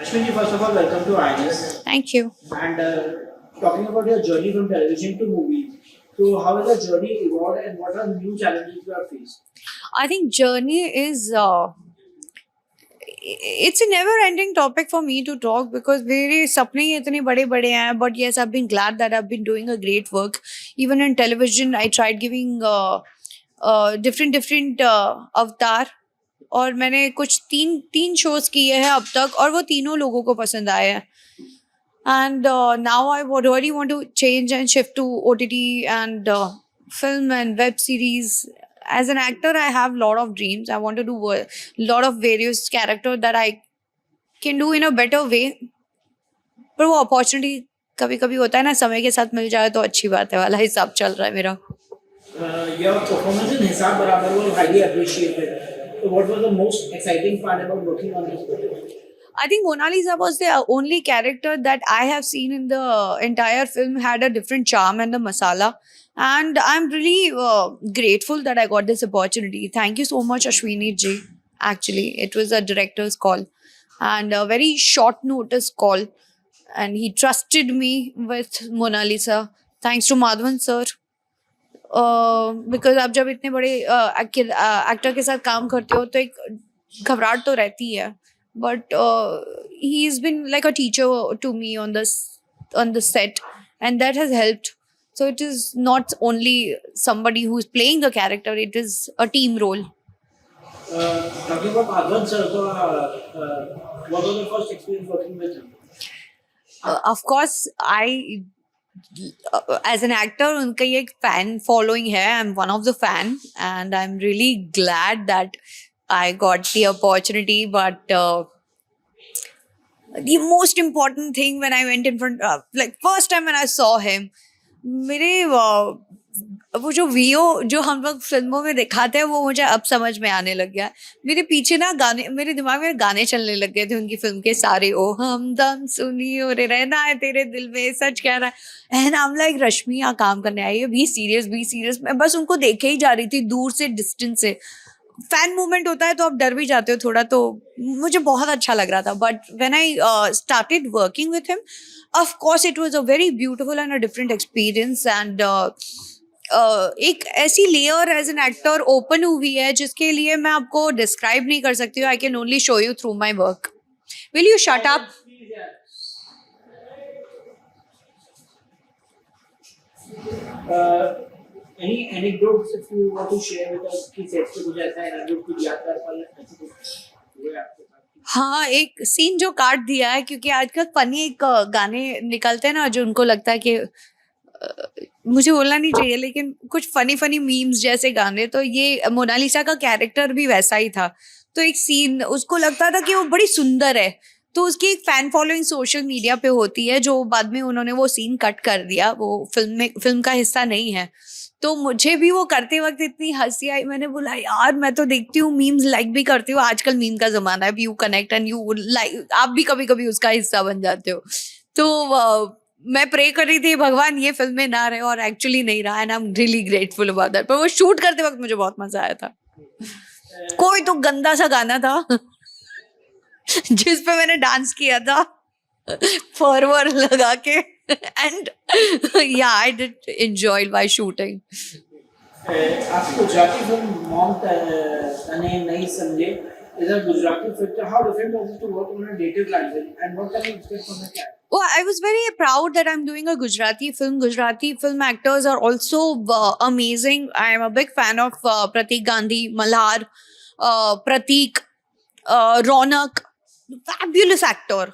Ashwini, first of all, welcome to INS. Thank you. And talking about your journey from television to movies, so how has the journey evolved and what are new challenges you have faced? I think journey is it's a never ending topic for me to talk because मेरे सपने ही इतने बड़े बड़े हैं. But yes, I've been glad that I've been doing a great work. Even in television, I tried giving different अवतार. और मैंने कुछ तीन शोज किए हैं अब तक और वो तीनों लोगों को पसंद आए हैं. And now I would really want to change and shift to OTT and film and web series. As an actor, I have a lot of dreams. I want to do a lot of various characters that I can do in a better way. पर वो opportunity कभी कभी होता है ना, समय के साथ मिल जाए तो अच्छी बात है वाला हिसाब चल रहा है मेरा. Your performance in Hisab Barabar was highly appreciated. So what was the most exciting part about working on this project? I think Mona Lisa was the only character that I have seen in the entire film had a different charm and the masala. And I'm really grateful that I got this opportunity. Thank you so much, Ashwini ji. Actually, it was a director's call and a very short notice call. And he trusted me with Mona Lisa. Thanks to Madhavan sir. Because आप जब इतने बड़े actor के साथ काम करते हो तो एक घबराहट तो रहती है. But he is been like a teacher to me on the set and that has helped. So it is not only somebody who is playing the character, it is a team role. Talking about Madhavan sir, so, what was the first experience working with him? Of course, as an actor, उनका ये एक fan following है. I'm one of the fan and I'm really glad that I got the opportunity. But the most important thing when I went in front, like first time when I saw him, मेरे वो जो VO जो हम लोग फिल्मों में दिखाते हैं वो मुझे अब समझ में आने लग गया. मेरे पीछे ना गाने, मेरे दिमाग में गाने चलने लग गए थे उनकी फिल्म के सारे. ओ हमदम सुनियो रे रहना है तेरे दिल में सच कह रहा है. एंड आई एम लाइक रश्मि यहाँ काम करने आई है, बी सीरियस. मैं बस उनको देखे ही जा रही थी दूर से, डिस्टेंस से. फैन मूवमेंट होता है तो आप डर भी जाते हो थोड़ा, तो मुझे बहुत अच्छा लग रहा था. But when I started working with him, of course it was a very beautiful and a different experience. And एक ऐसी layer as an actor open हुई है जिसके लिए मैं आपको डिस्क्राइब नहीं कर सकती हूँ. I can only show you through my work. Will you shut up? Any anecdotes if you want to share with us कि सेट पे कुछ ऐसा anecdote कुछ यादगार पल ऐसे कुछ हुए आपके साथ? हाँ, एक सीन जो काट दिया है क्योंकि आजकल फनी एक गाने निकलते हैं ना जो उनको लगता है कि मुझे बोलना नहीं चाहिए लेकिन कुछ फनी मीम्स जैसे गाने. तो ये मोनालिसा का कैरेक्टर भी वैसा ही था. तो एक सीन उसको लगता था कि वो बड़ी सुंदर है, तो उसकी एक फैन फॉलोइंग सोशल मीडिया पे होती है जो बाद में उन्होंने वो सीन कट कर दिया, वो फिल्म का हिस्सा नहीं है. तो मुझे भी वो करते वक्त इतनी हंसी आई. मैंने बोला यार मैं तो देखती हूँ मीम्स, लाइक भी करती हूँ. आजकल मीम का जमाना है, you connect and you like, आप भी कभी कभी उसका हिस्सा बन जाते हो. तो मैं प्रे कर रही थी भगवान ये फिल्म में ना रहे, और एक्चुअली नहीं रहा. And I am really grateful about that. पर वो शूट करते वक्त मुझे बहुत मजा आया था. कोई तो गंदा सा गाना था जिस पे मैंने डांस किया था फॉरवर्ड लगा के. And yeah I did enjoy by shooting. आपकी गुजराती फिल्म मॉम तने नहीं समझे is a Gujarati film. How different was it to work on a native language and what can you expect from the character? Oh, I was very proud that I'm doing a Gujarati film. Gujarati film actors are also amazing. I am a big fan of Pratik Gandhi, Malhar, Pratik, Ronak. Fabulous actor.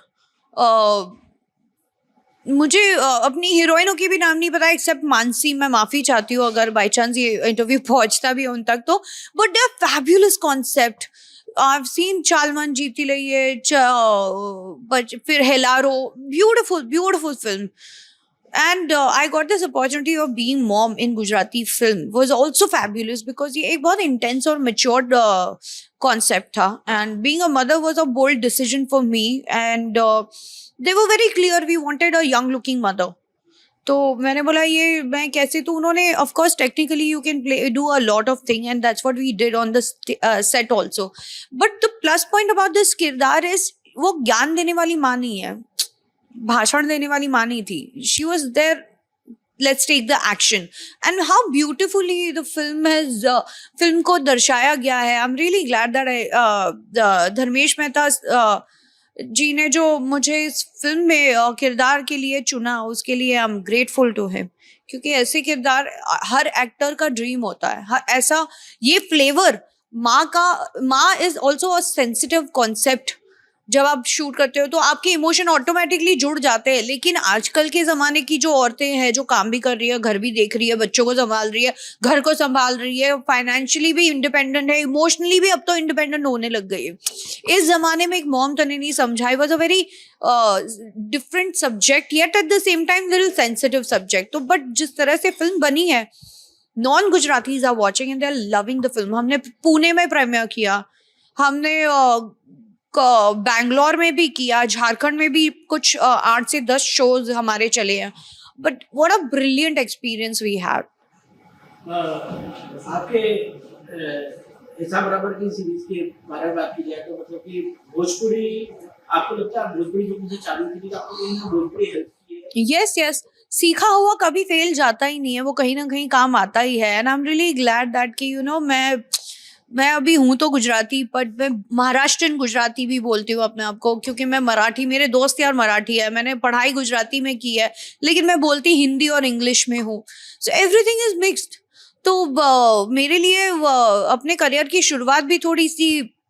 मुझे अपनी हीरोइनों की भी नाम नहीं पता accept Mansi. मैं माफी चाहती हूँ अगर बाई चांस ये इंटरव्यू पहुंचता भी उन तक तो. But they are fabulous concept. I've seen चालमन जीती लइए, फिर Hellaro, beautiful film. And I got this opportunity of being mom in Gujarati film was also fabulous because ये एक बहुत intense और matured concept था. And being a mother was a bold decision for me. And they were very clear we wanted a young looking mother. तो मैंने बोला ये मैं कैसे, तो उन्होंने of course technically you can play do a lot of thing and that's what we did on the set also. But the plus point about this किरदार इज वो ज्ञान देने वाली माँ नहीं है, भाषण देने वाली माँ नहीं थी. She was there, let's take the action, and how beautifully the film has film को दर्शाया गया है. I'm really glad that Dharmesh Mehta जी ने जो मुझे इस फिल्म में किरदार के लिए चुना, उसके लिए I'm grateful to him, क्योंकि ऐसे किरदार हर एक्टर का ड्रीम होता है. ऐसा ये फ्लेवर माँ is also a sensitive concept. जब आप शूट करते हो तो आपके इमोशन ऑटोमेटिकली जुड़ जाते हैं. लेकिन आजकल के ज़माने की जो औरतें हैं, जो काम भी कर रही है, घर भी देख रही है, बच्चों को संभाल रही है, घर को संभाल रही है, फाइनेंशियली भी इंडिपेंडेंट है, इमोशनली भी अब तो इंडिपेंडेंट होने लग गई है. इस ज़माने में एक मॉम तने नहीं समझा. It was a very different subject, yet at the same time little sensitive subject. तो बट जिस तरह से फिल्म बनी है, non Gujaratis are watching and they are loving the film. हमने पुणे में प्रीमियर किया, हमने बैंगलोर में भी किया, झारखंड में भी कुछ 8 से 10 शोज हमारे चले हैं. But what a brilliant experience we had. आपके हिसाब बराबर की सीरीज के बारे में बात की जाए तो मतलब कि भोजपुरी, आपको लगता है भोजपुरी जो मुझे चालू की थी, आपको कहीं ना भोजपुरी हेल्प की है? यस, सीखा हुआ कभी फेल जाता ही नहीं है, वो कहीं ना कहीं काम आता ही है. And I am really glad that कि मैं अभी हूँ तो गुजराती, बट मैं महाराष्ट्रन गुजराती भी बोलती हूँ अपने आप को, क्योंकि मैं मराठी, मेरे दोस्त यार मराठी है, मैंने पढ़ाई गुजराती में की है, लेकिन मैं बोलती हिंदी और इंग्लिश में हूँ. So everything is mixed. तो मेरे लिए अपने करियर की शुरुआत भी थोड़ी सी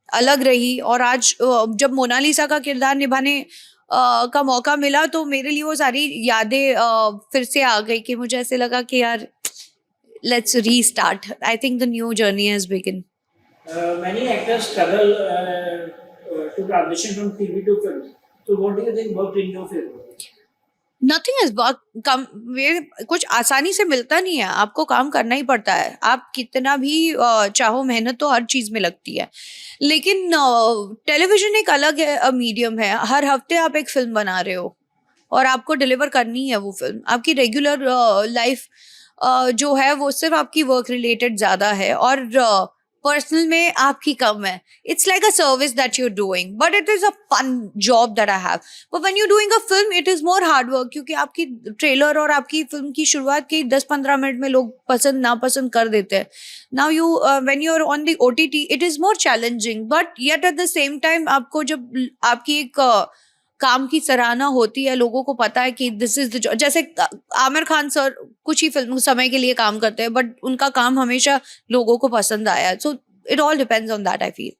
अलग रही, और आज जब मोनालिसा का किरदार निभाने का मौका मिला तो मेरे लिए वो सारी यादें फिर से आ गई कि मुझे ऐसे लगा कि यार let's restart. I think the new journey has begin. Many actors struggle to transition from TV to film. So what do you think worked in your favor? Nothing is कुछ आसानी से मिलता नहीं है, आपको काम करना ही पड़ता है. आप कितना भी चाहो, मेहनत तो हर चीज में लगती है. लेकिन टेलीविजन एक अलग मीडियम है. हर हफ्ते आप एक फिल्म बना रहे हो और आपको डिलीवर करनी है वो फिल्म. आपकी रेगुलर लाइफ जो है वो सिर्फ आपकी वर्क रिलेटेड ज्यादा है और पर्सनल में आपकी कम है. It's like a service that you are doing, but it is a fun job that I have. But when you doing a film it is more hard work, क्योंकि आपकी trailer और आपकी फिल्म की शुरुआत की 10-15 मिनट में लोग पसंद नापसंद कर देते हैं. Now you when you are on the OTT it is more challenging, but yet at the same time आपको जब आपकी एक काम की सराहना होती है, लोगों को पता है कि दिस इज द जॉब. जैसे आमिर खान सर कुछ ही फिल्म समय के लिए काम करते हैं, बट उनका काम हमेशा लोगों को पसंद आया. So it all depends on that I feel.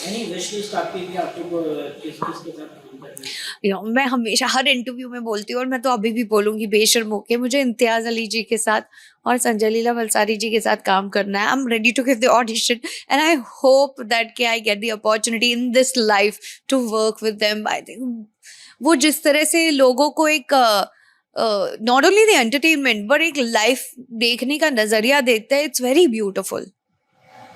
Any wish list आपकी कि आपको किस के साथ काम करना है? मैं हमेशा हर इंटरव्यू में बोलती हूँ, और मैं तो अभी भी बोलूंगी बेशर्म होके, मुझे इम्तियाज अली जी के साथ और संजय लीला बंसारी जी के साथ काम करना है. I am ready to give the audition and I hope that कि I get the opportunity in this life to work with them. I think वो जिस तरह से लोगों को एक not only the entertainment but एक लाइफ देखने का नजरिया देते हैं, it's very beautiful.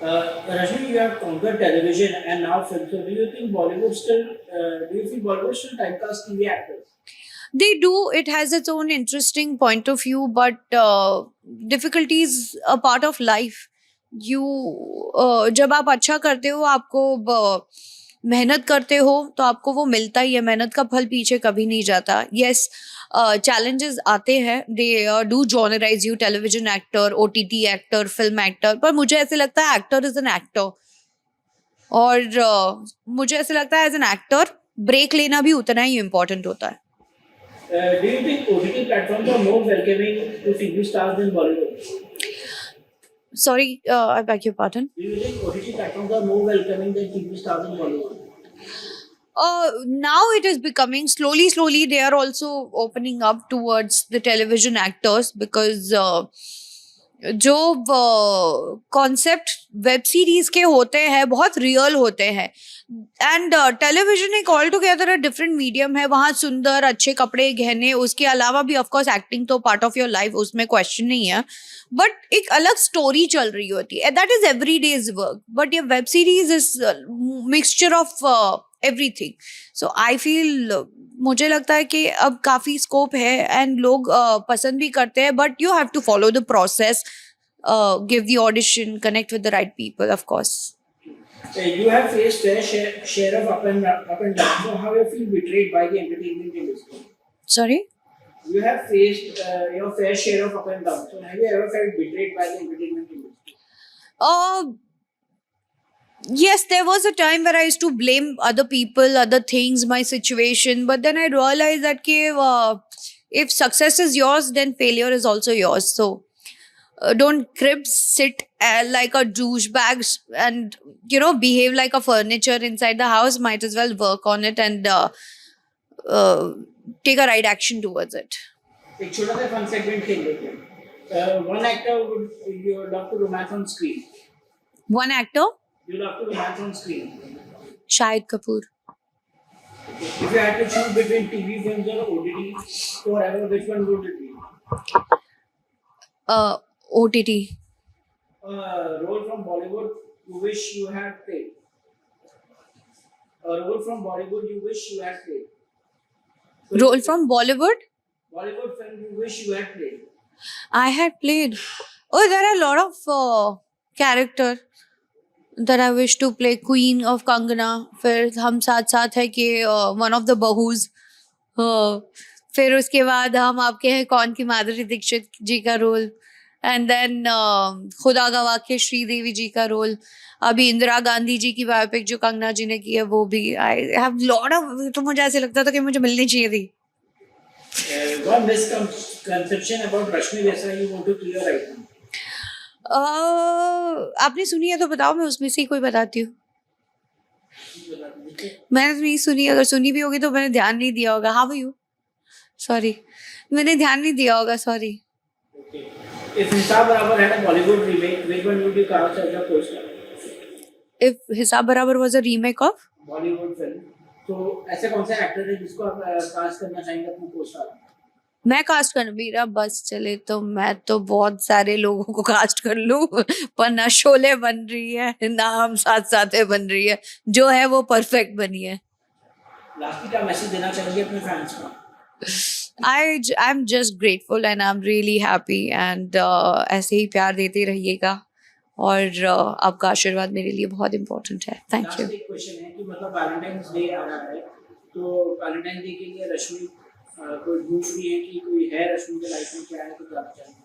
Rajni, you have conquered television and now film. So do you think Bollywood still, do you think Bollywood still typecast TV actors? They do. It has its own interesting point of view, but difficulties a part of life. जब आप अच्छा करते हो, आपको मेहनत करते हो तो आपको वो मिलता ही है. मेहनत का फल पीछे कभी नहीं जाता. यस, चैलेंजेस आते हैं. They do genreise you, television actor, OTT actor, film actor. पर मुझे ऐसे लगता है एक्टर इज एन एक्टर, और मुझे ऐसे लगता है एज एन एक्टर ब्रेक लेना भी उतना ही इम्पोर्टेंट होता है. Do you think OTT platforms are more welcoming to TV stars than Bollywood? Sorry, I beg your pardon. Do you think OTT platforms are more welcoming than TV stars in Bollywood? Now it is becoming slowly they are also opening up towards the television actors, because जो concept web series के होते हैं बहुत real होते हैं, and television एक all together a different medium है. वहाँ सुंदर अच्छे कपड़े, गहने, उसके अलावा भी ऑफ कोर्स एक्टिंग तो पार्ट ऑफ योर लाइफ, उसमें क्वेश्चन नहीं है, बट एक अलग स्टोरी चल रही होती है. That is every day's work. But ये web series is mixture of everything. So I feel, मुझे लगता है कि अब काफी स्कोप है एंड लोग पसंद भी करते हैं, but you have to follow the process, give the audition, connect with the right people, of course. You have faced fair share of up and down. So how you feel betrayed by the entertainment industry? Sorry. You have faced your fair share of up and down. So have you ever felt betrayed by the entertainment industry? Yes, there was a time where I used to blame other people, other things, my situation. But then I realized that if success is yours, then failure is also yours. So don't sit like a douchebag and behave like a furniture inside the house. Might as well work on it and take a right action towards it. एक छोटा सा fun segment खेल लेते हैं. One actor would you love to romance on screen? One actor? You love to romance on screen. Shahid Kapoor. If you had to choose between TV films or OTT forever, which one would it be? OTT. Role from Bollywood you wish you had played. A role from Bollywood you wish you had played. Role from Bollywood? Bollywood film you wish you had played. I had played. Oh, there are a lot of character that I wish to play. Queen of Kangana. फिर हम साथ साथ है कि one of the bahus. फिर उसके बाद हम आपके हैं कौन की माधुरी दीक्षित जी का रोल. एंड देन खुदा गवाह के श्रीदेवी जी का रोल. अभी इंदिरा गांधी जी की बायोपिक जो कंगना जी ने की है वो भी. I have lot of. तो मुझे ऐसे लगता था कि मुझे मिलनी चाहिए थी. One misconception about Rashmi Desai you want to clear right now? आपने सुनी है तो बताओ, मैं उसमें से ही कोई बताती हूँ. मैंने तो नहीं सुनी. अगर सुनी भी होगी तो मैंने ध्यान नहीं दिया होगा. How are you? सॉरी, मैंने ध्यान नहीं दिया होगा. Sorry. If Hisab Barabar had a Bollywood remake, which one would you cast as a co-star? If Hisab Barabar was a remake of Bollywood film, तो ऐसे कौन सा एक्टर है जिसको आप कास्ट करना चाहेंगे अपने को-स्टार? मैं कास्ट कर. मेरा बस चले तो मैं तो बहुत सारे लोगों को कास्ट कर लूं, पर ना शोले बन रही है ना हम साथ साथ है बन रही है. जो है वो परफेक्ट बनी है. लास्ट क्या मैसेज देना चाहेंगे अपने फैंस को? I'm just grateful and I'm really happy and ऐसे ही प्यार देते रहिएगा और आपका आशीर्वाद मेरे लिए बहुत इम्पोर्टेंट है. Thank you. लास्ट एक क्वेश्चन है कि मतलब वैलेंटाइंस डे आ रहा है, तो वैलेंटाइन डे के लिए रश्मि कोई ढूंढ रही है कि कोई है रश्मि के लाइफ में, क्या है तो जानना चाहेंगे?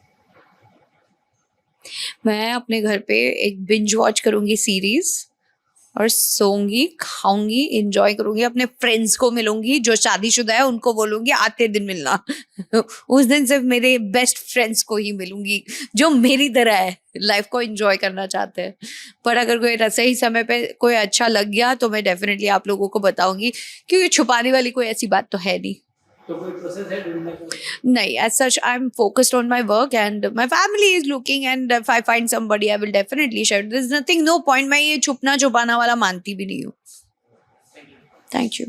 मैं अपने घर पे एक बिंज वॉच करूंगी सीरीज और सोऊंगी, खाऊंगी, एंजॉय करूंगी. अपने फ्रेंड्स को मिलूंगी जो शादीशुदा है, उनको बोलूंगी आते दिन मिलना. उस दिन सिर्फ मेरे बेस्ट फ्रेंड्स को ही मिलूंगी जो मेरी तरह है, लाइफ को एंजॉय करना चाहते हैं. पर अगर कोई सही समय पे कोई अच्छा लग गया तो मैं डेफिनेटली आप लोगों को बताऊंगी, क्योंकि छुपाने वाली कोई ऐसी बात तो है नहीं. तो कोई प्रोसेस है ढूंढने का? नहीं, as such I'm focused on my work and my family is looking, and if I find somebody I will definitely share. There's nothing, no point. मैं ये छुपना छुपाना वाला मानती भी नहीं हूँ. Thank you. Thank you.